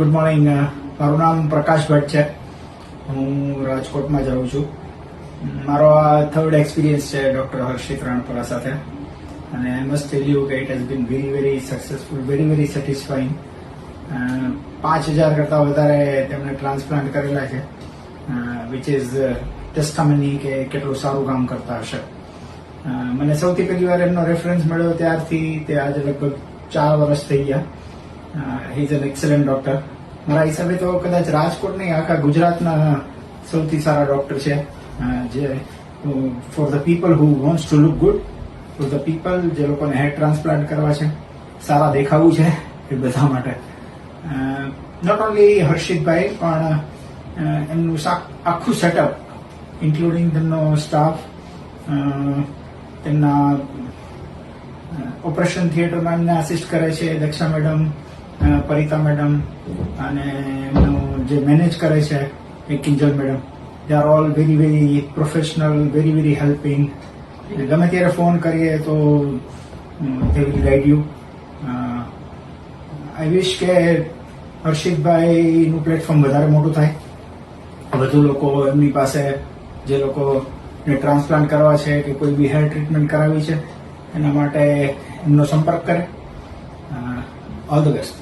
Good morning. મારું નામ પ્રકાશ ભટ્ટ છે. હું રાજકોટમાં જાઉં છું. મારો આ થર્ડ એક્સપિરિયન્સ છે ડોક્ટર હર્ષિત રાણપરા સાથે, અને આઈ મસ્ટ ટેલ યુ કે it has been very very successful, very satisfying. 5000 કરતાં વધારે તેમણે ટ્રાન્સપ્લાન્ટ કરેલા છે, વિચ ઇઝ ટેસ્ટામની કે કેટલું સારું કામ કરતા હશે. મને સૌથી પહેલી વાર એમનો રેફરન્સ મળ્યો ત્યારથી તે આજે લગભગ 4 વર્ષ થઈ ગયા. He is an excellent doctor. મારા હિસાબે તો કદાચ રાજકોટ નહીં, આખા ગુજરાતના સૌથી સારા ડોક્ટર છે, જે for the people who wants to look good, for the people જે લોકોને હેર ટ્રાન્સપ્લાન્ટ કરવા છે, સારા દેખાવું છે, એ બધા માટે. નોટ ઓનલી હર્ષિતભાઈ, પણ એમનું આખું સેટઅપ, ઇન્ક્લુડિંગ તેમનો સ્ટાફ, તેમના ઓપરેશન થિયેટરમાં એમને આસિસ્ટ કરે છે દક્ષા મેડમ, પરિતા મેડમ, અને એમનું જે મેનેજ કરે છે એ Kinjal madam. They are all very very professional, very very helping. ગમે ત્યારે ફોન કરીએ તો they will guide you. I wish કે હર્ષિતભાઈનું પ્લેટફોર્મ વધારે મોટું થાય, વધુ લોકો એમની પાસે, જે લોકોને ટ્રાન્સપ્લાન્ટ કરવા છે કે કોઈ બી હેર ટ્રીટમેન્ટ કરાવી છે, એના માટે એમનો સંપર્ક કરે. All the best.